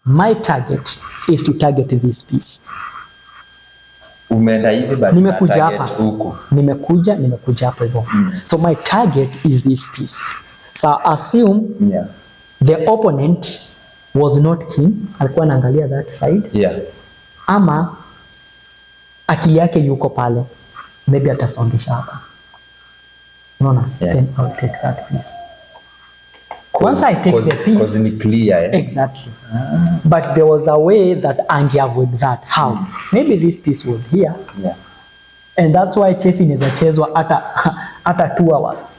my target is to target this piece. Umeenda hivi but nimekuja hapa huko. Nimekuja hapa hivyo. So my target is this piece. So assume the opponent was not keen, alikuwa anaangalia that side. Ama akili yake yuko pale. Maybe atasongesha hapa. Unaona? Then I'll take that piece. Once I take the piece, because it's clear. Exactly. But there was a way that Angie avoid that. How? Maybe this piece was here. And that's why chasing is a chezwa after 2 hours.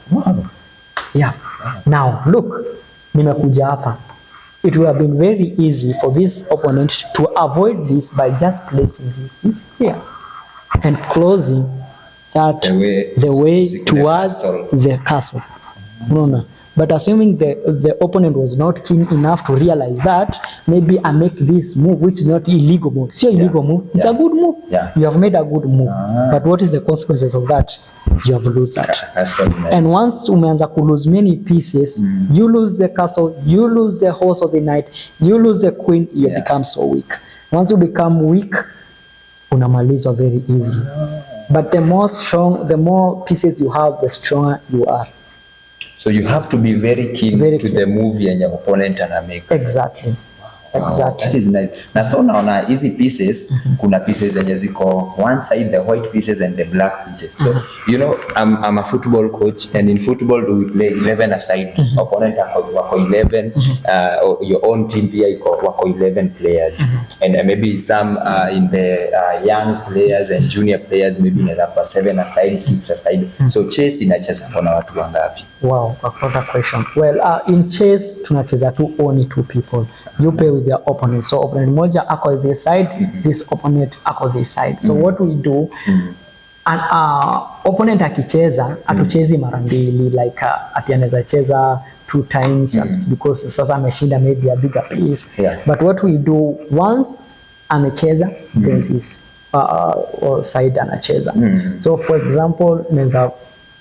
Now look, nimekuja hapa. It would have been very easy for this opponent to avoid this by just placing this piece here and closing that the way towards the castle. No. But assuming the opponent was not keen enough to realize that, maybe I make this move, which is not illegal move. It's illegal move. It's a good move. You have made a good move. But what is the consequences of that? You have lose that. And once umeanza ku lose many pieces, you lose the castle, you lose the horse of the knight, you lose the queen, you become so weak. Once you become weak, unamalizwa very easily. But the more pieces you have, the stronger you are. So you have to be very keen to the move and your opponent and make. Exactly. That is nice. Na so naona hizi pieces, kuna pieces zenye ziko one side, the white pieces and the black pieces. So you know, I'm a football coach, and in football we play 11 aside. Opponent wako 11, your own team pia wako 11 players. And maybe some in the young players and junior players maybe inaweza kwa 7 aside, 6 aside. So chess inacheza kwa watu wangapi? Wow, what a question. Well, in chess tunacheza tu only 2 people. You play with your opponent. So opponent moja ako this side, this opponent ako this side. So what we do, an opponent akicheza, atuchezi mara mbili, like ati anaweza cheza 2 times because sasa ameshinda maybe a bigger piece. But what we do, once amecheza, then this side anacheza. So for example, naweza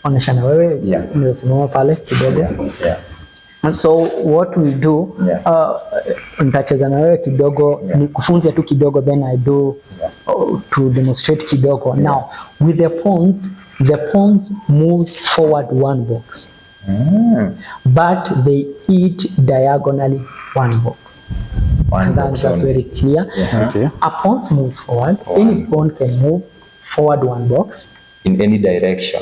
onyesha na wewe, nimesimama pale kidogo. So what we do, nitacheza na wewe kidogo, nikufunze tu kidogo, then I do to demonstrate kidogo. Now with the pawns move forward 1 box, but they eat diagonally 1 box. And that's very clear. A pawn moves forward. Any pawn can move forward 1 box in any direction.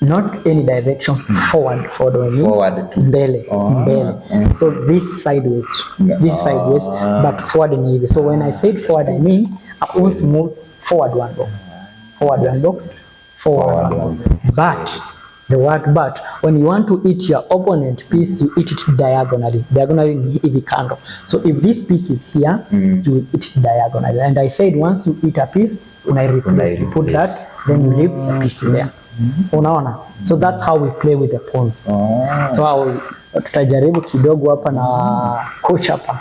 Not any direction, forward to mbele. So this sideways, but forward in hivi. So when I said forward, I mean a pawn moves forward 1 box, forward 1 box. But the word but, when you want to eat your opponent piece, you eat it diagonally hivi kando. So if this piece is here, you eat it diagonally. And I said once you eat a piece, when I replace, you put that, then you leave a piece there. Unaona? So that's how we play with the pawns. So tutajaribu kidogo hapa na coach hapa.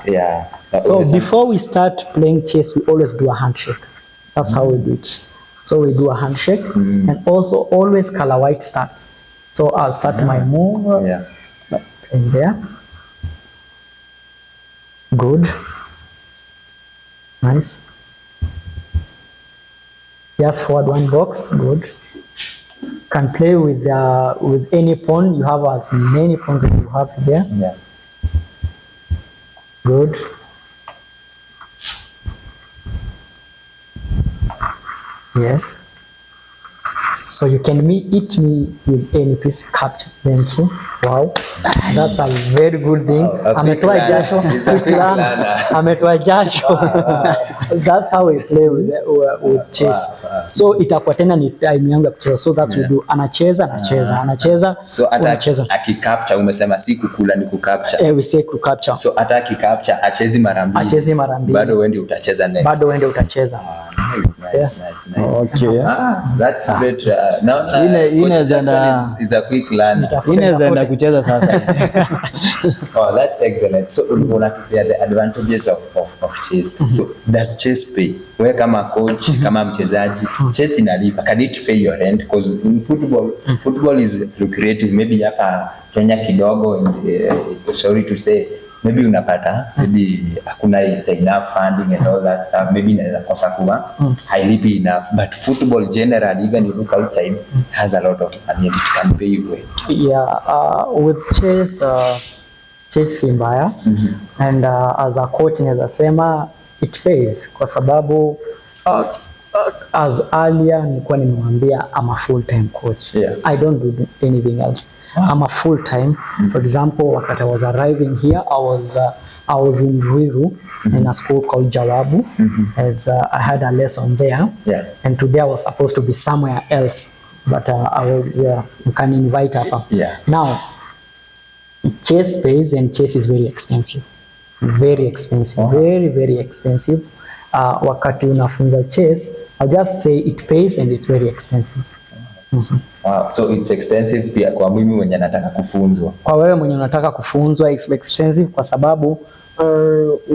So before we start playing chess, we always do a handshake. That's how we do it. So we do a handshake, and also always color white starts. So I'll start my move in there. Good. Nice. Just forward 1 box. Good. Can play with any pawn. You have as many pawns that you have there. Good. Yes. So you can eat me with any piece cut. Thank you. Wow. That's a very good thing. Ametoa jasho. Ametoa jasho. That's how we play with chess. So itakuwa tena ni time yangu ya kucheza. So that's we do. Anacheza. So akicapture, umesema si kukula ni kucapture. We say kucapture. So ata akicapture achezi mara mbili. Bado wewe ndio utacheza next. Nice. Okay. That's great. Now is a quick learner. Inaweza kucheza sasa. Oh, that's excellent. So unatupia the advantages of chess. So does chess pay? Wewe kama coach, kama mchezaji, chess inalipa. Can it pay your rent? Because in football is lucrative. Maybe hapa Kenya kidogo, sorry to say, maybe unapata maybe hakuna enough funding and all that stuff, maybe inaweza kosa kuwa hailipi enough, but football generally, even you look outside, has a lot of money and it can pay you well. Yeah, with chess si mbaya, and as a coach naweza sema it pays kwa sababu as earlier nilikuwa nimemwambia I'm a full-time coach. Yeah. I don't do anything else. I'm a full-time. For example, wakati I was arriving here, I was in Ruiru in a school called Jawabu. And, I had a lesson there. Yeah. And today I was supposed to be somewhere else, but I was you can invite her. Yeah. Now, chess pays, and chess is very expensive. Very expensive. Very, very expensive. Wakati unafunza chess, I'll just say it pays and it's very expensive. Wow, so it's expensive pia kwa mimi mwenye nataka kufunzwa. Kwa wewe mwenye unataka kufunzwa it's expensive kwa sababu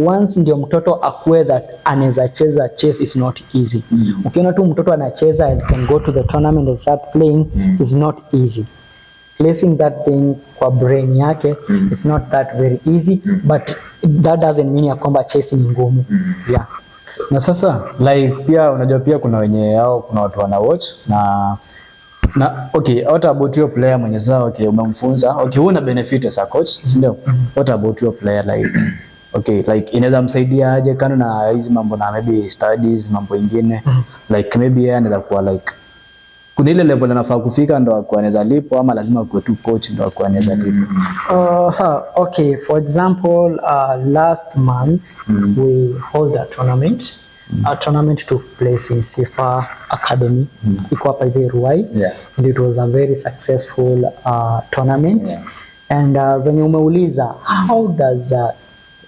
once ndio mtoto akue that anaweza cheza chess is not easy. Ukiona tu mtoto anacheza and can go to the tournament and start playing is not easy. Placing that thing kwa brain yake it's not that very easy, but that doesn't mean ya kwamba chess ni ngumu. Yeah. Na sasa like pia unajua pia kuna wenye hao kuna watu wana watch na okay, what about your player mwenye sasa okay umemfunza okay una benefit as a coach ndio what about your player like okay like inaweza msaidia aje kana na hizi mambo na maybe studies mambo ingine like maybe yeye anaweza kuwa like kuna ile level anafaa kufika ndo anaweza lipo ama lazima kuwe tu coach ndo anaweza lipo? Okay, for example last month we hold a tournament. A tournament took place in Sifa Academy, iko hapa hivi Ruai, and it was a very successful tournament. And when umeuliza how does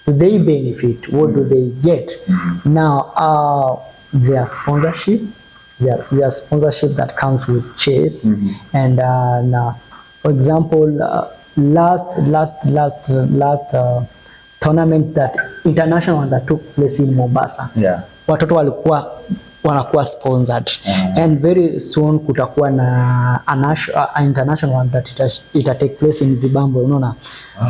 they benefit, what do they get? Now their sponsorship, their sponsorship that comes with chess, and now, for example last tournament that international that took place in Mombasa. Watoto walikuwa wanakuwa sponsored and very soon kutakuwa na a international one that ita take place in Zimbabwe, unaona.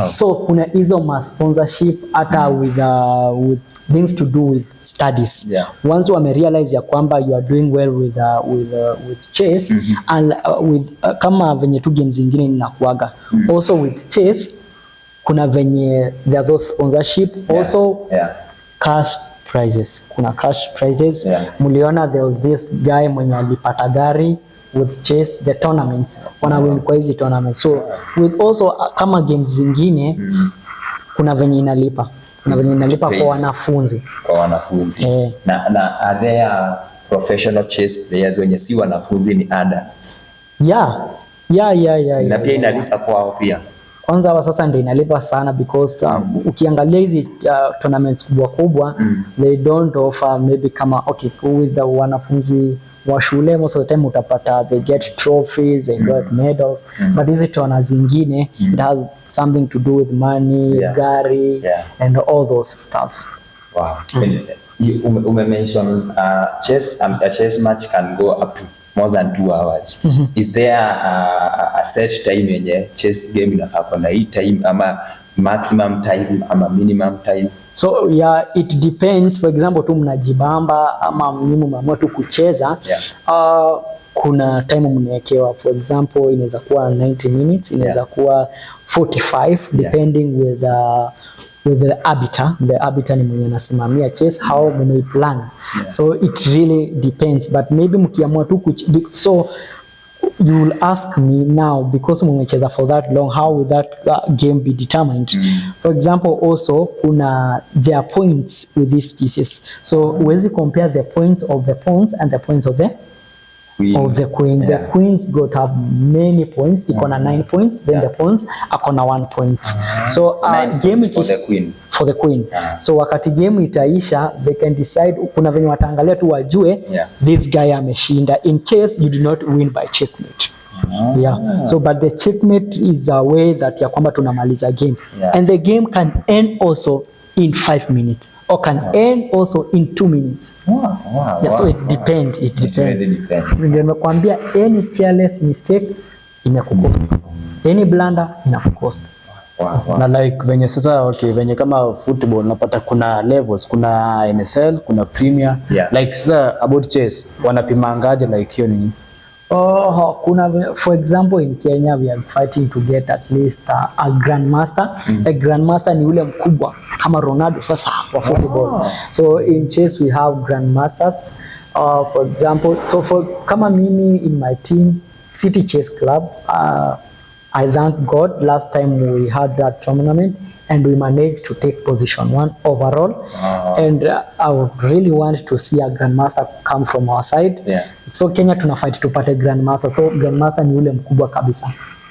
So kuna hizo ma sponsorship hata with things to do with studies. Once wame realize ya kwamba you are doing well with chess and with kama venye tu games zingine ninakuaga also with chess kuna venye there are those sponsorship also cash prizes. Kuna cash prizes. Muliona there was this guy mwenye alipata gari with chess the tournaments. Wana win kwa hizi tournaments. So with also kama games zingine kuna venye inalipa. Kuna venye inalipa kwa wanafunzi. Kwa wanafunzi. Na are there professional chess players wenye si wanafunzi ni adults? Yeah. Na pia inalipa kwao pia. Kwanza wa sasa ndio inalipa sana because ukiangalia hizi tournaments kubwa they don't offer maybe kama okay with the wanafunzi wa shule most of the time utapata they get trophies and get medals but hizi tournaments zingine it has something to do with money, gari and all those stuff. Wow. You mention chess, a chess match can go up to more than 2 hours. Is there a set time yenye chess game inafaa kwa na hii time ama maximum time ama minimum time? So yeah, it depends. For example tu mnajibamba ama mmeamua tu kucheza kuna time mnawekewa. For example inaweza kuwa 90 minutes, inaweza kuwa 45 depending with the arbiter. The arbiter ni mwenye anasimamia chess how many plan. So it really depends, but maybe mkiamua tu so you will ask me now because mmecheza for that long how will that game be determined? For example also kuna their points with these pieces, so huwezi compare the points of the pawns and the points of the queen. The queens got have many points, iko na 9 points, then the pawns ako na 1 point. So game for the queen. So wakati game itaisha they can decide, kuna venye wataangalia tu wajue this guy ameshinda in case you do not win by checkmate. So but the checkmate is a way that ya kwamba tunamaliza game and the game can end also in 5 minutes or can end also in 2 minutes. So it depends. It really depends. Nimekwambia any careless mistake inakukosta, any blunder inakukosta. Wow. Na like venye sasa okay, venye kama football napata kuna levels, kuna NSL, kuna Premier. Yeah. Like sasa about chess wanapimangaje like hiyo nini? Oh, for example in Kenya we are fighting to get at least a grandmaster. A grandmaster ni ule mkubwa kama Ronaldo sasa wa football. So in chess we have grandmasters. For example, kama mimi in my team City Chess Club, I thank God last time we had that tournament and we managed to take position 1 overall. And I would really want to see a grandmaster come from our side. Yeah. So Kenya tuna fight tupate grandmaster. So grandmaster ni ule mkubwa kabisa.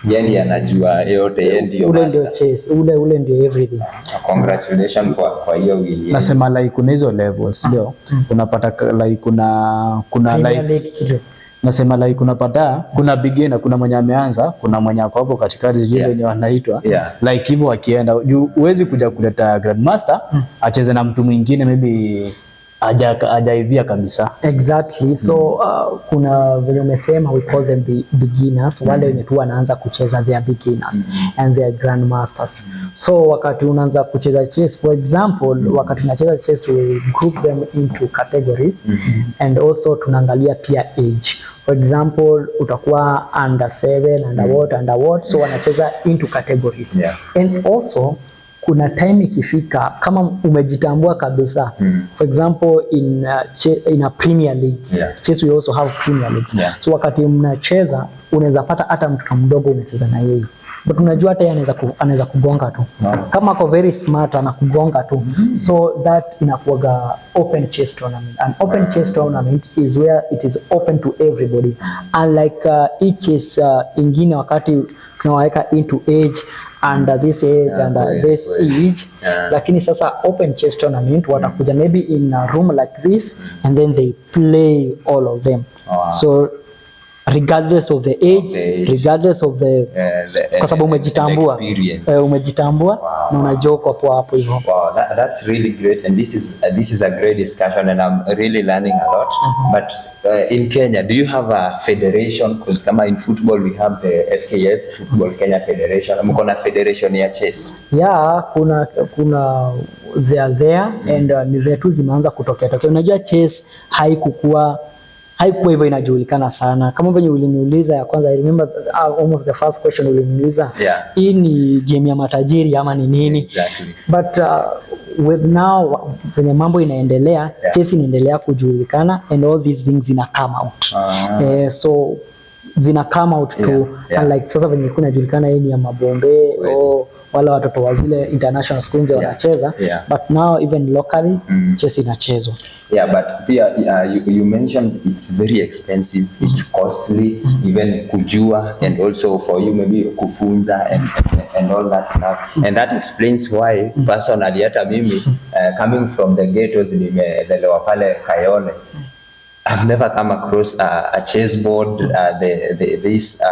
Yeye anajua yote, yeye ndio Ule master. ndio chess, ule ndio everything. Congratulations kwa hiyo win. Nasema like kuna hizo levels ndio. Unapata like kuna Premier like League kidogo. nasema like unapata kuna beginner, kuna mwenye ameanza, kuna mwenye ako hapo katikati sijui wenye wanaitwa. Like hivyo wakienda huwezi kuja kuleta grandmaster acheze na mtu mwingine maybe hajaivia kabisa. Exactly. So kuna vile umesema we call them beginners. Wale wenye tu wanaanza kucheza they are beginners and they are grandmasters. So wakati unaanza kucheza chess, for example, wakati unacheza chess we group them into categories and also tunaangalia pia age. For example, utakuwa under 7, under what, so wanacheza into categories. And also kuna time ikifika kama umejitambua kabisa. For example in a Premier League. Chess we also have Premier League. So wakati mnacheza unaweza pata hata mtoto mdogo unacheza na yeye. But unajua hata yeye anaweza kugonga tu. Kama ako very smart anakugonga tu. So that inakuwaga open chess tournament. An open chess tournament is where it is open to everybody. Unlike each chess ingine wakati tunaweka into age, under this age, under this age. Lakini sasa open chess tournament watakuja maybe in a room like this and then they play all of them. So regardless of the age, regardless of the kwa sababu umejitambua na unajua kwa hapo hivyo. Wow, that's really great, and this is a great discussion and I'm really learning a lot. But in Kenya, do you have a federation? Because kama in football we have the FKF, Football Kenya Federation. Mko na federation ya chess? Yeah, kuna they are there and ni vitu zimeanza kutokea. Unajua chess haikuwa hivyo inajulikana sana. Kama venye uliniuliza ya kwanza, I remember almost the first question uliniuliza, hii ni game ya matajiri ama ni nini? Exactly. But with now venye mambo inaendelea, chess inaendelea kujulikana and all these things zina come out. So zina come out too. Unlike sasa venye kuna julikana hii ni ya mabombe wala watoto wa zile international schools wanacheza, but now even locally chess inachezwa. But you mentioned it's very expensive, it's costly, even kujua, and also for you maybe kufunza and all that stuff. And that explains why personally hata mimi coming from the ghettos nimelelewa pale Kayole, I've never come across a chessboard, this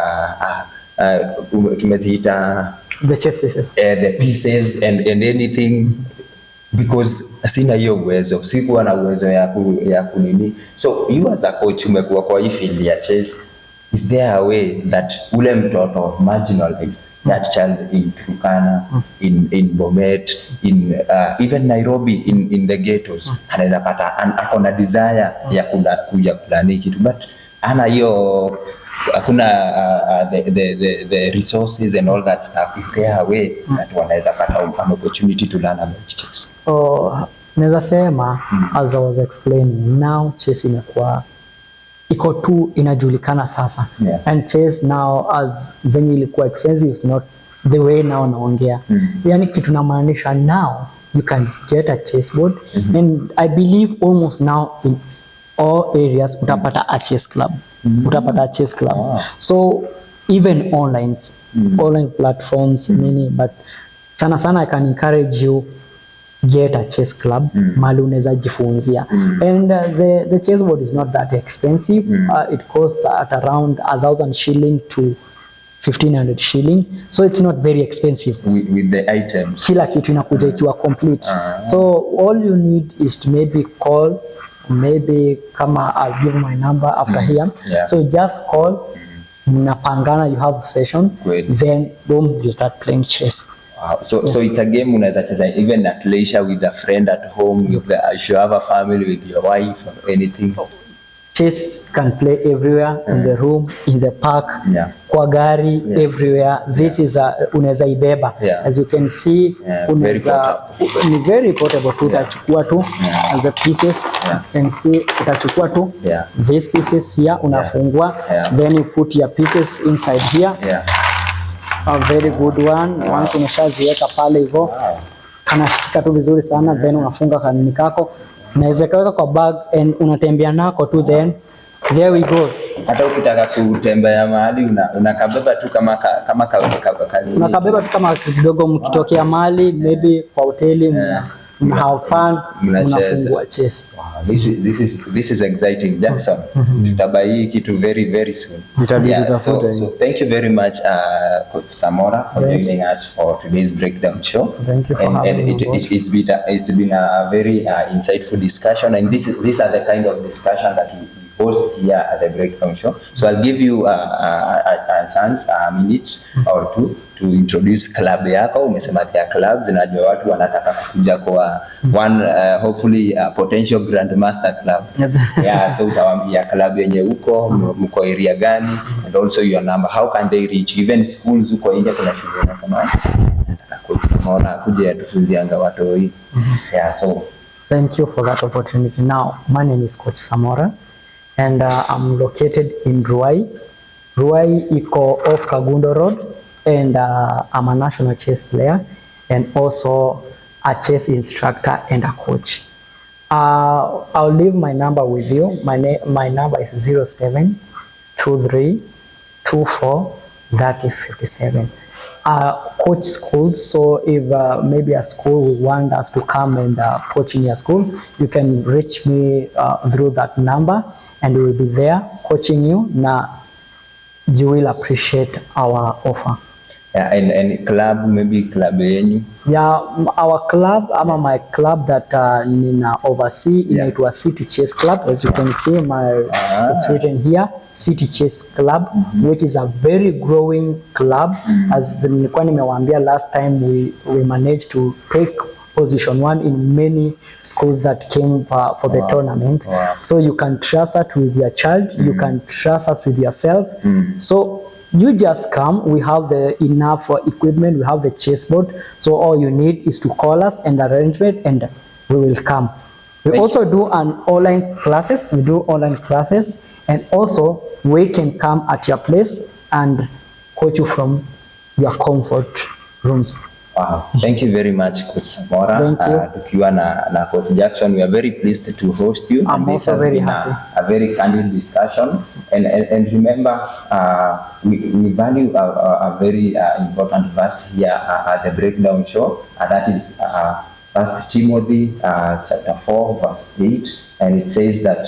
tumeziita the chess pieces, the pieces and anything, because sina hiyo uwezo, sikuwa na uwezo ya kunini. So you as a coach umekuwa kwa hii field ya chess, is there a way that ule mtoto marginalized, that child in Turkana, in Bomet, in even Nairobi, in the ghettos, anaweza pata ako na desire ya kuja plani kitu, but ana hiyo hakuna the resources and all that stuff. Is there a way that wanaweza pata an opportunity to learn about chess? Naweza sema as I was explaining, now chess imekuwa iko tu inajulikana sasa. And chess now as venye ilikuwa expensive is not the way now naongea. Yani kitu namaanisha now you can get a chessboard and I believe almost now in all areas utapata a chess club. Utapata a chess club. So even online platforms many, but sana I can encourage you get a chess club mahali unaweza jifunzia. And the chessboard is not that expensive. It costs at around 1,000 shilling to 1,500 shilling, so it's not very expensive with the items. Kila kitu inakuja ikiwa complete. So all you need is to maybe call, maybe kama I'll give my number after here. So just call, mnapangana, you have a session, then boom, you start playing chess. Wow. So it's a game unaweza cheza even at leisure with a friend at home, if you have a family with your wife or anything. Chess can play everywhere, in the room, in the park, kwa gari, everywhere. This is unaweza ibeba. As you can see, unaweza ni very portable tu, utachukua tu as the pieces and see, utachukua tu these pieces here, unafungua, then you put your pieces inside here. A very good one. Once umeshaziweka pale hivyo, kanashika tu vizuri sana, then unafunga kanini kako, unaweza kaweka kwa bag and unatembea nako tu, then there we go. Hata ukitaka kutembea mahali unakabeba tu kama unakabeba tu kama kidogo, mkitokea mahali maybe kwa hoteli mna have fun, mnafungua chess. Wow, this is exciting, Jackson. Tutabai kitu very soon. So thank you very much, Coach Samora, for joining us for today's breakdown show. Thank you for having me. It's been a very insightful discussion, and these are the kind of discussion that we host here at the breakdown show. So I'll give you a chance, a minute or two to introduce club yako. Umesema there are clubs, najua watu wanataka kuja kwa one hopefully potential grandmaster club. So utawaambia club yenye uko, mko area gani, and also your number, how can they reach, even schools uko nje kuna shule nasema nataka kuja tufunzianga watu hii. So thank you for that opportunity. Now my name is Coach Samora, and I'm located in Ruai. Ruai iko off Kagundo Road, and I'm a national chess player and also a chess instructor and a coach. I'll leave my number with you. My number is 0723243057. Coach schools, so if maybe a school want us to come and coach in your school, you can reach me through that number, and we will be there coaching you. Now you will appreciate our offer. And club, maybe club yenyu? Our club, my club that nina oversee inaitwa City Chess Club. As you can see, it's written here, City Chess Club, which is a very growing club. As nilikuwa nimewaambia last time, we managed to take position 1 in many schools that came for the tournament. So you can trust us with your child, you can trust us with yourself. So you just come, we have the enough equipment, we have the chessboard, so all you need is to call us and arrange it, and we will come. We also do online classes, and also we can come at your place and coach you from your comfort rooms. Wow. Thank you very much, Coach Samora. Thank you. Tukiwa na Coach Jackson, we are very pleased to host you. I'm also very happy. A very candid discussion. And remember, we value a very important verse here at the breakdown show. That is 1 Timothy chapter 4, verse 8. And it says that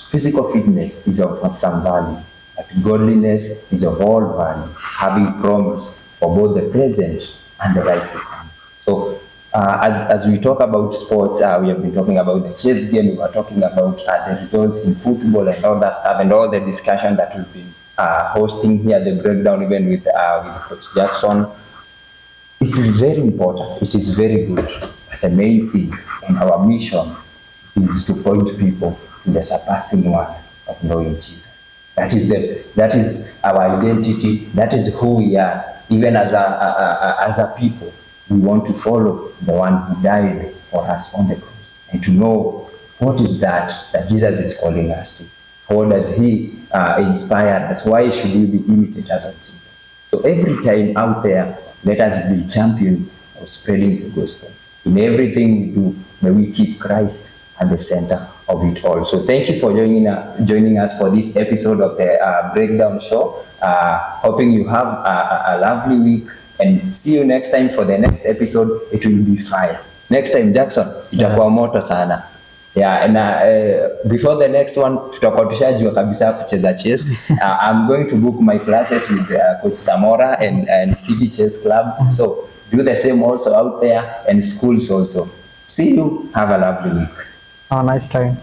physical fitness is of some value, but godliness is of all value, having promise for both the present and the right to come. So as we talk about sports, we have been talking about the chess game, we were talking about the results in football and all that stuff, and all the discussion that we've been hosting here, the breakdown even with Coach Jackson. It is very important, it is very good, but the main thing and our mission is to point people to the surpassing one of knowing Jesus. That is our identity, that is who we are. Even as a people, we want to follow the one who died for us on the cross, and to know what is that Jesus is calling us to. How does he inspire us? Why should we be imitators of Jesus? So every time out there, let us be champions of spreading the gospel. In everything we do, may we keep Christ at the center of it all. So thank you for joining us for this episode of the Breakdown Show. Hoping you have a lovely week, and see you next time for the next episode. It will be fire. Next time, Jackson, itakuwa moto sana. And before the next one, tutakuwa tushajua kabisa kucheza chess. I'm going to book my classes with Coach Samora and City Chess Club. So do the same also out there, and schools also. See you. Have a lovely week. Have a nice time.